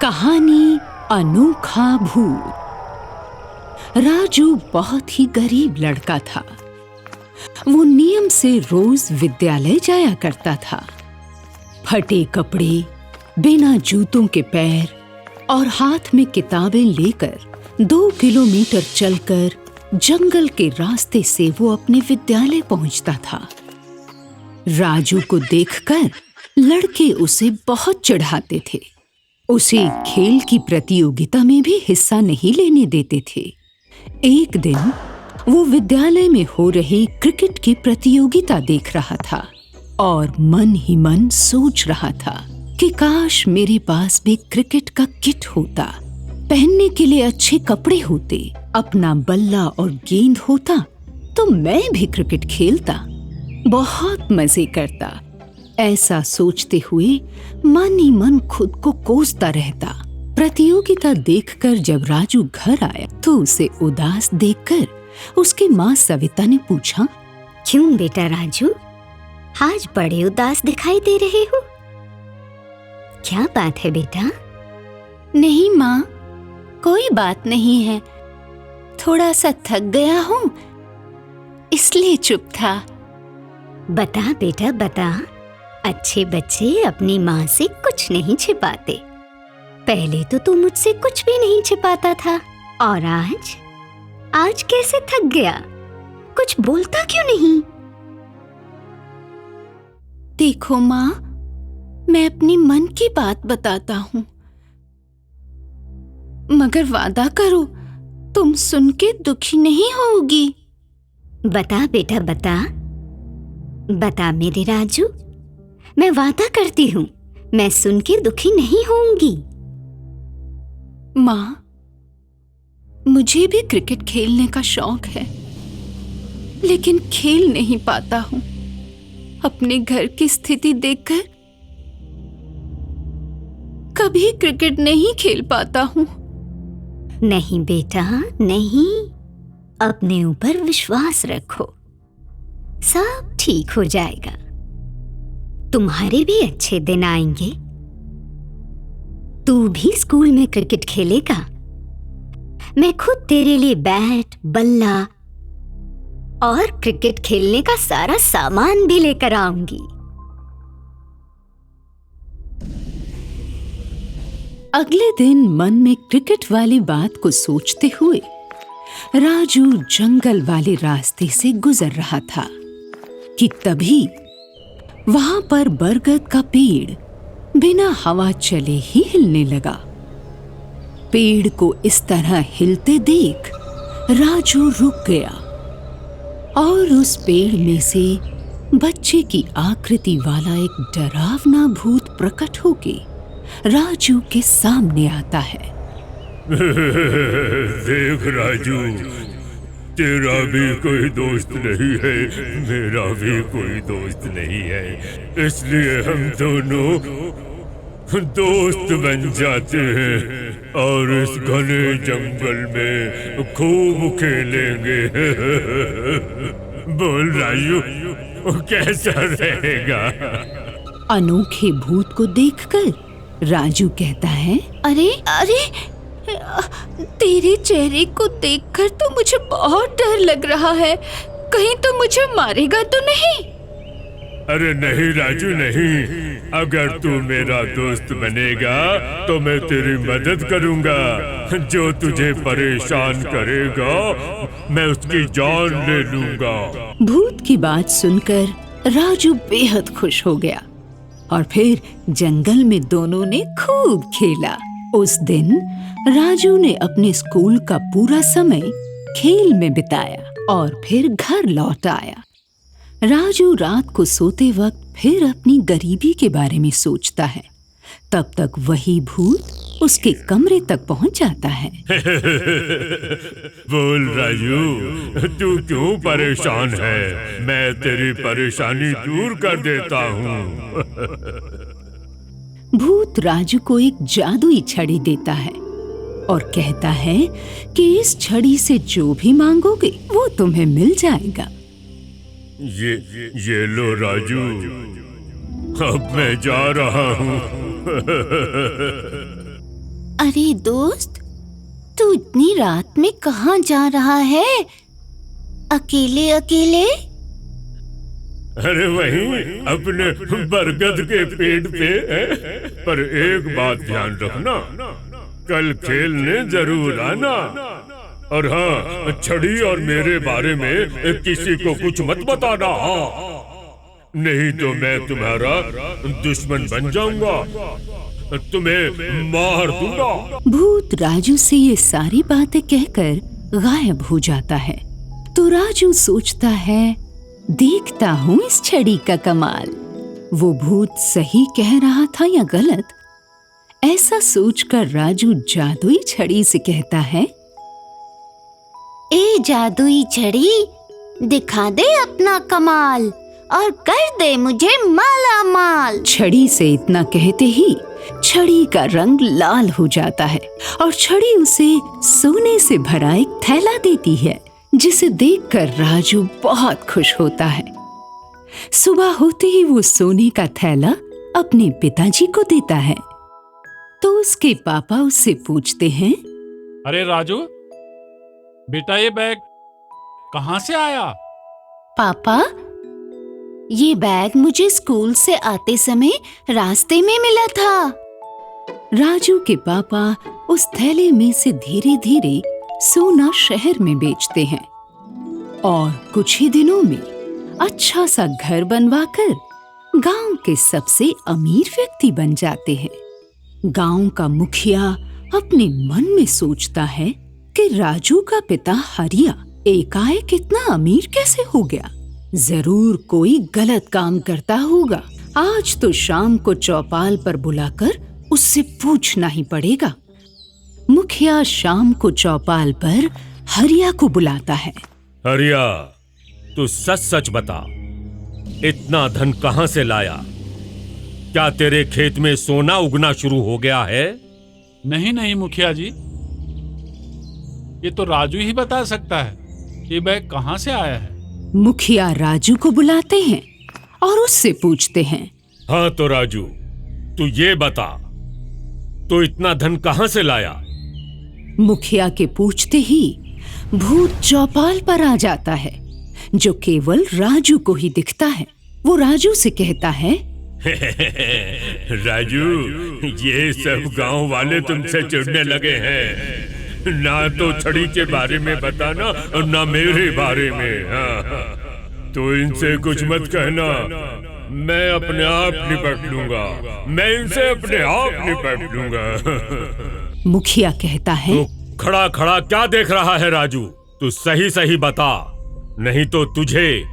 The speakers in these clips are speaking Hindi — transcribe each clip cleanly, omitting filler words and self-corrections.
कहानी अनोखा भूत। राजू बहुत ही गरीब लड़का था। वो नियम से रोज विद्यालय जाया करता था। फटे कपड़े, बिना जूतों के पैर और हाथ में किताबें लेकर 2 किलोमीटर चलकर जंगल के रास्ते से वो अपने विद्यालय पहुंचता था। राजू को देखकर लड़के उसे बहुत चिढ़ाते थे। उसे खेल की प्रतियोगिता में भी हिस्सा नहीं लेने देते थे। एक दिन वो विद्यालय में हो रही क्रिकेट की प्रतियोगिता देख रहा था और मन ही मन सोच रहा था कि काश मेरे पास भी क्रिकेट का किट होता, पहनने के लिए अच्छे कपड़े होते, अपना बल्ला और गेंद होता तो मैं भी क्रिकेट खेलता, बहुत मजे करता। ऐसा सोचते हुए मन ही मन खुद को कोसता रहता। प्रतियोगिता देखकर जब राजू घर आया तो उसे उदास देखकर उसकी माँ सविता ने पूछा, क्यों बेटा राजू, आज बड़े उदास दिखाई दे रहे हो? क्या बात है बेटा? नहीं माँ, कोई बात नहीं है, थोड़ा सा थक गया हूँ इसलिए चुप था। बता बेटा बता, अच्छे बच्चे अपनी माँ से कुछ नहीं छिपाते। पहले तो तू मुझसे कुछ भी नहीं छिपाता था, और आज कैसे थक गया? कुछ बोलता क्यों नहीं? देखो माँ, मैं अपनी मन की बात बताता हूँ, मगर वादा करो तुम सुन के दुखी नहीं होगी। बता बेटा बता, बता मेरे राजू, मैं वादा करती हूँ मैं सुन के दुखी नहीं होऊंगी। माँ, मुझे भी क्रिकेट खेलने का शौक है, लेकिन खेल नहीं पाता हूँ। अपने घर की स्थिति देखकर कभी क्रिकेट नहीं खेल पाता हूँ। नहीं बेटा नहीं, अपने ऊपर विश्वास रखो, सब ठीक हो जाएगा। तुम्हारे भी अच्छे दिन आएंगे। तू भी स्कूल में क्रिकेट खेलेगा, मैं खुद तेरे लिए बैट, बल्ला और क्रिकेट खेलने का सारा सामान भी लेकर आऊंगी। अगले दिन मन में क्रिकेट वाली बात को सोचते हुए राजू जंगल वाले रास्ते से गुजर रहा था कि तभी वहां पर बरगद का पेड़ बिना हवा चले ही हिलने लगा। पेड़ को इस तरह हिलते देख राजू रुक गया और उस पेड़ में से बच्चे की आकृति वाला एक डरावना भूत प्रकट होके राजू के सामने आता है। देख राजू, तेरा भी कोई दोस्त नहीं है, मेरा भी कोई दोस्त नहीं है, इसलिए हम दोनों दोस्त बन जाते हैं और इस घने जंगल में खूब खेलेंगे। बोल राजू, कैसा रहेगा? अनोखे भूत को देखकर राजू कहता है, अरे तेरे चेहरे को देखकर तो मुझे बहुत डर लग रहा है, कहीं तो मुझे मारेगा तो नहीं? अरे नहीं राजू नहीं, अगर तू मेरा दोस्त बनेगा तो मैं तेरी मदद करूंगा। जो तुझे परेशान करेगा मैं उसकी जान ले लूंगा। भूत की बात सुनकर राजू बेहद खुश हो गया और फिर जंगल में दोनों ने खूब खेला। उस दिन राजू ने अपने स्कूल का पूरा समय खेल में बिताया और फिर घर लौट आया। राजू रात को सोते वक्त फिर अपनी गरीबी के बारे में सोचता है। तब तक वही भूत उसके कमरे तक पहुंच जाता है। बोल राजू, तू क्यों परेशान है? मैं तेरी परेशानी दूर कर देता हूँ। भूत राजू को एक जादुई छड़ी देता है और कहता है कि इस छड़ी से जो भी मांगोगे वो तुम्हें मिल जाएगा। ये लो राजू, अब मैं जा रहा हूँ। अरे दोस्त, तू इतनी रात में कहाँ जा रहा है, अकेले अकेले? अरे वहीं अपने बरगद के पेड़ पे पर एक बात ध्यान रखना, कल खेलने जरूर आना। और हाँ, छड़ी और मेरे बारे में किसी को कुछ मत बताना, नहीं तो मैं तुम्हारा दुश्मन बन जाऊंगा, तुम्हें मार दूंगा। भूत राजू से ये सारी बातें कहकर गायब हो जाता है। तो राजू सोचता है, देखता हूँ इस छड़ी का कमाल, वो भूत सही कह रहा था या गलत। ऐसा सोचकर राजू जादुई छड़ी से कहता है, ए जादुई छड़ी, दिखा दे अपना कमाल और कर दे मुझे माला माल। छड़ी से इतना कहते ही छड़ी का रंग लाल हो जाता है और छड़ी उसे सोने से भरा एक थैला देती है, जिसे देखकर राजू बहुत खुश होता है। सुबह होते ही वो सोने का थैला अपने पिताजी को देता है। तो उसके पापा उससे पूछते हैं, अरे राजू बेटा, ये बैग कहाँ से आया? पापा, ये बैग मुझे स्कूल से आते समय रास्ते में मिला था। राजू के पापा उस थैले में से धीरे धीरे सोना शहर में बेचते हैं और कुछ ही दिनों में अच्छा सा घर बनवाकर गांव के सबसे अमीर व्यक्ति बन जाते हैं। गांव का मुखिया अपने मन में सोचता है कि राजू का पिता हरिया एकाएक इतना अमीर कैसे हो गया। जरूर कोई गलत काम करता होगा। आज तो शाम को चौपाल पर बुलाकर उससे पूछना ही पड़ेगा। मुखिया शाम को चौपाल पर हरिया को बुलाता है। हरिया, तू सच सच बता, इतना धन कहां से लाया? क्या तेरे खेत में सोना उगना शुरू हो गया है? नहीं नहीं मुखिया जी, ये तो राजू ही बता सकता है ये बैग कहाँ से आया है। मुखिया राजू को बुलाते हैं और उससे पूछते हैं, हाँ तो राजू, तू ये बता, तो इतना धन कहां से लाया? मुखिया के पूछते ही भूत चौपाल पर आ जाता है, जो केवल राजू को ही दिखता है। वो राजू से कहता है, राजू, ये सब गांव वाले तुमसे चिढ़ने लगे हैं। ना तो छड़ी के बारे में बताना और ना मेरे बारे में। हाँ, तो इनसे कुछ मत कहना, मैं अपने आप निपट लूंगा, मैं इनसे अपने आप निपट लूंगा। मुखिया कहता है, तू खड़ा खड़ा क्या देख रहा है राजू? तू सही सही बता, नहीं तो तुझे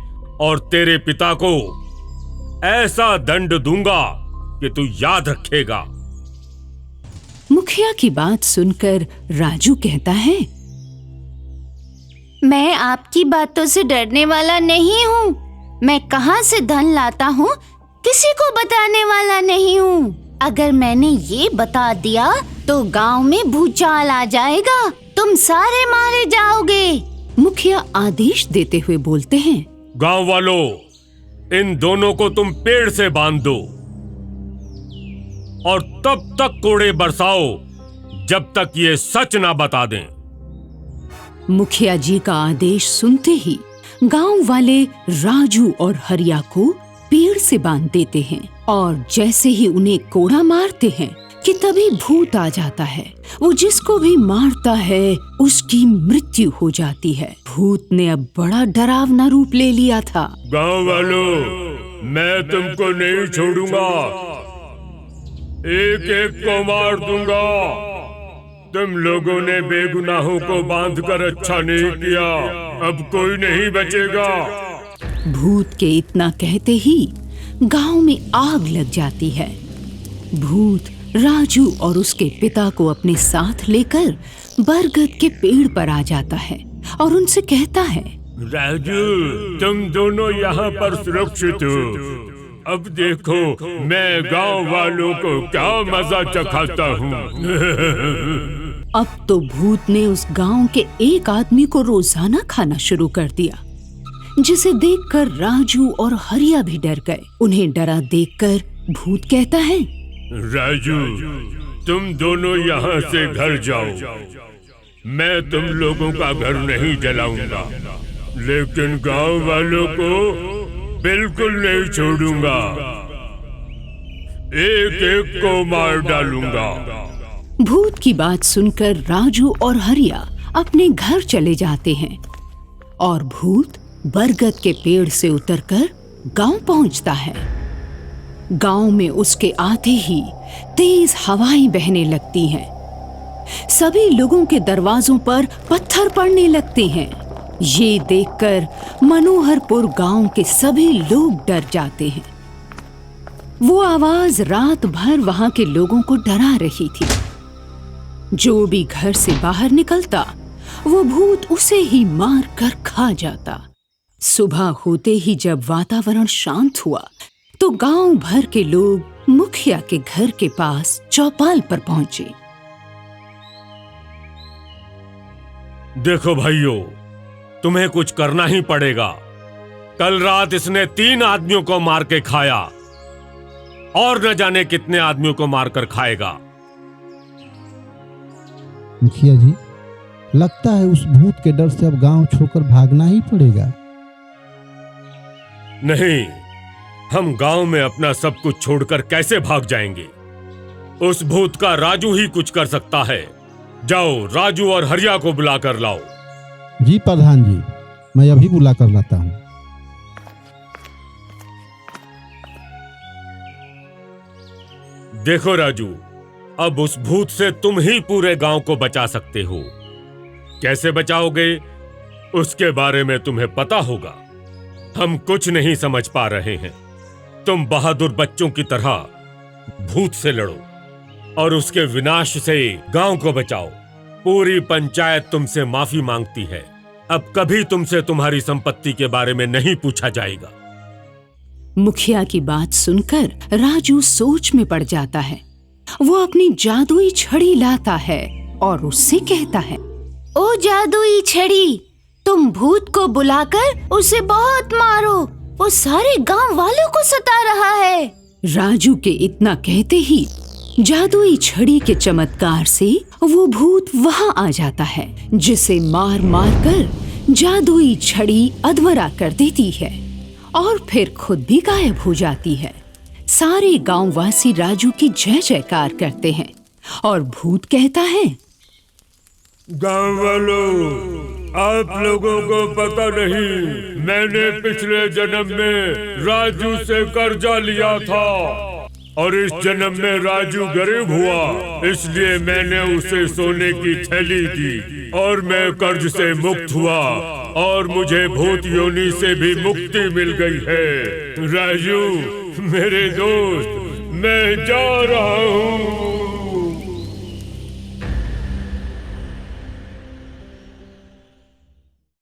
और तेरे पिता को ऐसा दंड दूंगा कि तू याद रखेगा। मुखिया की बात सुनकर राजू कहता है, मैं आपकी बातों से डरने वाला नहीं हूँ। मैं कहाँ से धन लाता हूँ किसी को बताने वाला नहीं हूँ। अगर मैंने ये बता दिया तो गांव में भूचाल आ जाएगा, तुम सारे मारे जाओगे। मुखिया आदेश देते हुए बोलते हैं, गांव वालों, इन दोनों को तुम पेड़ से बांध दो और तब तक कोड़े बरसाओ जब तक ये सच ना बता दें। मुखिया जी का आदेश सुनते ही गांव वाले राजू और हरिया को पेड़ से बांध देते हैं और जैसे ही उन्हें कोड़ा मारते हैं कि तभी भूत आ जाता है। वो जिसको भी मारता है उसकी मृत्यु हो जाती है। भूत ने अब बड़ा डरावना रूप ले लिया था। गांव वालों, मैं तुमको नहीं छोड़ूंगा, एक एक को मार दूंगा। तुम लोगों ने बेगुनाहों को बांधकर अच्छा नहीं किया, अब कोई नहीं बचेगा। भूत के इतना कहते ही गांव में आग लग जाती है। भूत राजू और उसके पिता को अपने साथ लेकर बरगद के पेड़ पर आ जाता है और उनसे कहता है, राजू, तुम दोनों यहाँ पर सुरक्षित हो। अब देखो मैं गांव वालों को क्या मजा चखाता हूँ। अब तो भूत ने उस गांव के एक आदमी को रोजाना खाना शुरू कर दिया, जिसे देखकर राजू और हरिया भी डर गए। उन्हें डरा देखकर भूत कहता है, राजू, तुम दोनों यहाँ से घर जाओ। मैं तुम लोगों का घर नहीं जलाऊंगा, लेकिन गांव वालों को बिल्कुल नहीं छोड़ूंगा। एक एक को मार डालूंगा। भूत की बात सुनकर राजू और हरिया अपने घर चले जाते हैं और भूत बरगद के पेड़ से उतरकर गांव पहुंचता है। गांव में उसके आते ही तेज हवाएं बहने लगती हैं। सभी लोगों के दरवाजों पर पत्थर पड़ने लगते हैं। ये देखकर मनोहरपुर गांव के सभी लोग डर जाते हैं। वो आवाज रात भर वहां के लोगों को डरा रही थी। जो भी घर से बाहर निकलता वो भूत उसे ही मार कर खा जाता। सुबह होते ही जब वातावरण शांत हुआ तो गांव भर के लोग मुखिया के घर के पास चौपाल पर पहुंचे। देखो भाइयों, तुम्हें कुछ करना ही पड़ेगा। कल रात इसने 3 आदमियों को मार के खाया और न जाने कितने आदमियों को मारकर खाएगा। मुखिया जी, लगता है उस भूत के डर से अब गांव छोड़कर भागना ही पड़ेगा। नहीं, हम गांव में अपना सब कुछ छोड़कर कैसे भाग जाएंगे? उस भूत का राजू ही कुछ कर सकता है। जाओ, राजू और हरिया को बुला कर लाओ। जी प्रधान जी, मैं अभी बुला कर लाता हूँ। देखो राजू, अब उस भूत से तुम ही पूरे गांव को बचा सकते हो। कैसे बचाओगे उसके बारे में तुम्हें पता होगा। हम कुछ नहीं समझ पा रहे हैं। तुम बहादुर बच्चों की तरह भूत से लड़ो और उसके विनाश से गांव को बचाओ। पूरी पंचायत तुमसे माफी मांगती है। अब कभी तुमसे तुम्हारी संपत्ति के बारे में नहीं पूछा जाएगा। मुखिया की बात सुनकर राजू सोच में पड़ जाता है। वो अपनी जादुई छड़ी लाता है और उससे कहता है, ओ जादुई छड़ी, तुम भूत को बुलाकर उसे बहुत मारो। वो सारे गांव वालों को सता रहा है। राजू के इतना कहते ही जादुई छड़ी के चमत्कार से वो भूत वहां आ जाता है, जिसे मार मार कर जादुई छड़ी अधमरा कर देती है और फिर खुद भी गायब हो जाती है। सारे गांववासी राजू की जय जयकार करते हैं और भूत कहता है, गांव वालों, आप लोगों को पता नहीं, मैंने पिछले जन्म में राजू से कर्जा लिया था और इस जन्म में राजू गरीब हुआ, इसलिए मैंने उसे सोने की थैली दी और मैं कर्ज से मुक्त हुआ और मुझे भूत योनि से भी मुक्ति मिल गई है। राजू मेरे दोस्त, मैं जा रहा हूँ।